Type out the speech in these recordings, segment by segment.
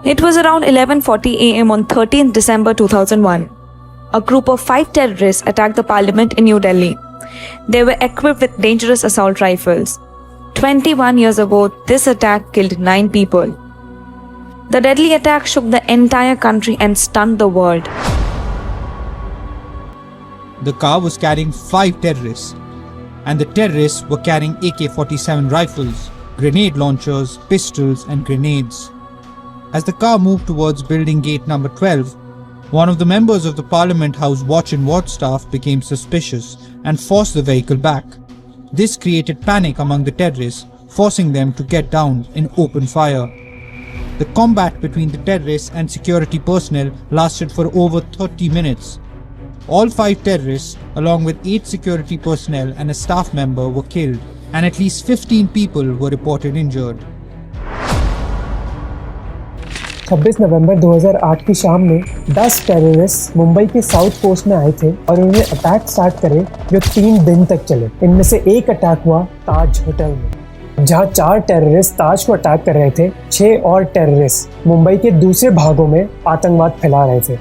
It was around 11:40 a.m. on 13th December 2001. A group of 5 terrorists attacked the parliament in New Delhi. They were equipped with dangerous assault rifles. 21 years ago, this attack killed 9 people. The deadly attack shook the entire country and stunned the world. The car was carrying 5 terrorists, and the terrorists were carrying AK-47 rifles, grenade launchers, pistols, and grenades. As the car moved towards building gate number 12, one of the members of the Parliament House Watch and Ward staff became suspicious and forced the vehicle back. This created panic among the terrorists, forcing them to get down in open fire. The combat between the terrorists and security personnel lasted for over 30 minutes. All 5 terrorists, along with 8 security personnel and a staff member, were killed, and at least 15 people were reported injured. 26 नवंबर 2008 की शाम में 10 terrorist Mumbai के south coast में आए थे और उन्होंने attack start करे जो 3 दिन तक चले। इनमें से एक अटैक हुआ ताज होटल में, जहां 4 टेररिस्ट ताज को अटैक कर रहे थे। 6 और टेररिस्ट मुंबई के दूसरे भागों में आतंकवाद फैला रहे थे।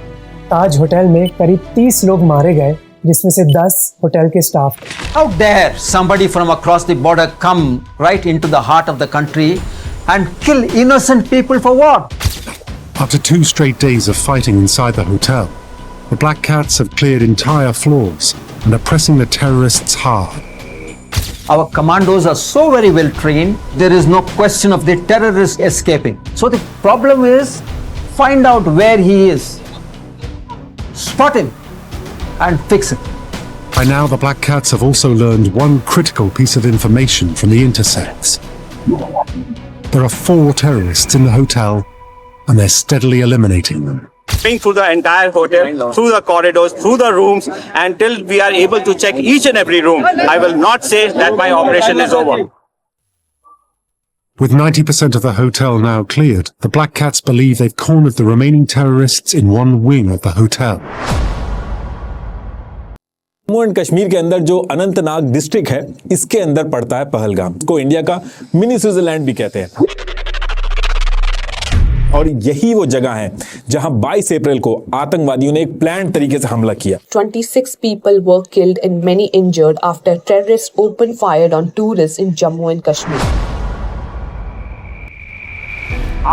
ताज होटल में करीब 30 लोग मारे गए, जिसमें से 10 होटल के staff. How dare somebody from across the border come right into the heart of the country and kill innocent people for what? After 2 straight days of fighting inside the hotel, the Black Cats have cleared entire floors and are pressing the terrorists hard. Our commandos are so very well trained, there is no question of the terrorist escaping. So the problem is, find out where he is, spot him and fix it. By now, the Black Cats have also learned one critical piece of information from the intercepts. There are 4 terrorists in the hotel, and they're steadily eliminating them. Going through the entire hotel, through the corridors, through the rooms, until we are able to check each and every room. I will not say that my operation is over. With 90% of the hotel now cleared, the Black Cats believe they've cornered the remaining terrorists in one wing of the hotel. Jammu and Kashmir के अंदर जो Anantnag district है, इसके अंदर पड़ता है पहलगाम, को India का मिनी स्विट्जरलैंड भी कहते हैं। और यही वो जगह है जहां 22 अप्रैल को आतंकवादियों ने एक प्लान तरीके से हमला किया। 26 people were killed and many injured after terrorists opened fire on tourists in Jammu and Kashmir.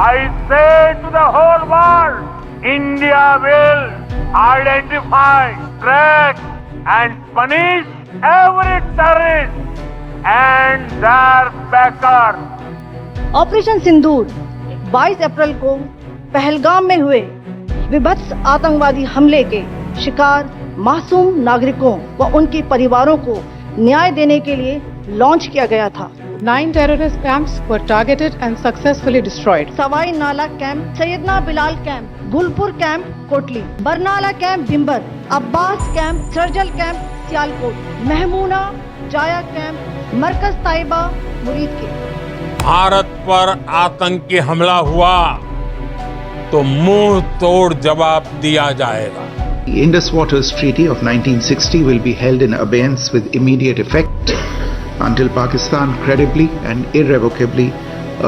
I say to the whole world, India will identify, track and punish every terrorist and their backers. Operation Sindoor 22 April को पहलगाम में हुए विभत्स आतंकवादी हमले के शिकार मासूम नागरिकों व उनके परिवारों को न्याय देने के लिए लॉन्च किया गया था। 9 terrorist camps were targeted and successfully destroyed. Sawai Nala camp, Syedna Bilal camp, Gulpur camp Kotli, Barnala camp Bhimber, Abbas camp, Sarjal camp Sialkot, Mehmoona Joya camp, मरकज ताइबा मुरीद के। भारत पर आतंकी हमला हुआ तो मुंह तोड़ जवाब दिया जाएगा। The Indus Waters Treaty of 1960 will be held in abeyance with immediate effect until Pakistan credibly and irrevocably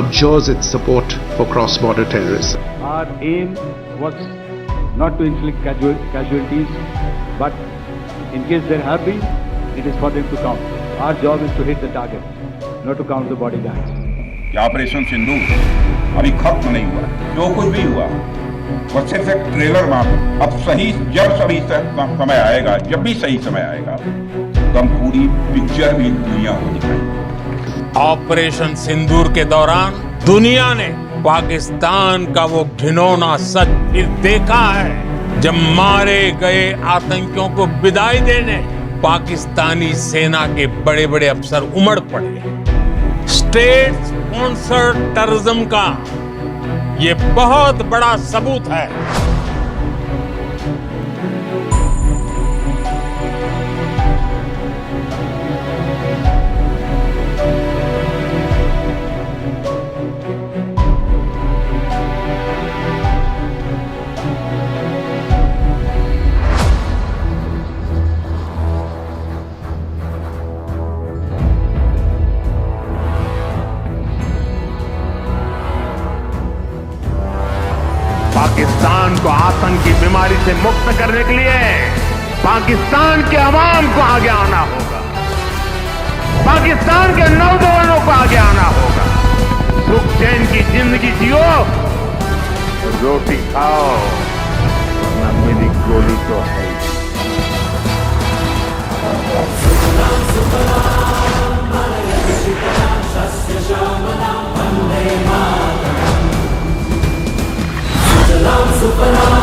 abjures its support for cross-border terrorism. Our aim was not to inflict casualties, but in case there have been, it is for them to count. Our job is to hit the target, not to count the body guards. Operation Sindoor अभी खत्म नहीं हुआ, जो कुछ भी हुआ वो सिर्फ एक ट्रेलर मात्र। अब जब समय आएगा, जब भी सही समय आएगा, तो हम पूरी पिक्चर भी दुनिया को दिखाएंगे। ऑपरेशन सिंदूर के दौरान दुनिया ने पाकिस्तान का वो घिनौना सच फिर देखा है, जब मारे गए आतंकियों को विदाई देने पाकिस्तानी सेना के बड़े बड़े अफसर उमड़ पड़े। स्टेट स्पॉन्सर्ड टेररिज्म का ये बहुत बड़ा सबूत है। पाकिस्तान की बीमारी से मुक्त करने के लिए पाकिस्तान के अवाम को आगे आना होगा, पाकिस्तान के नौजवानों को आगे आना होगा। सुख चैन की जिंदगी जियो, रोटी खाओ, वरना मेरी गोली तो है ही। Superman.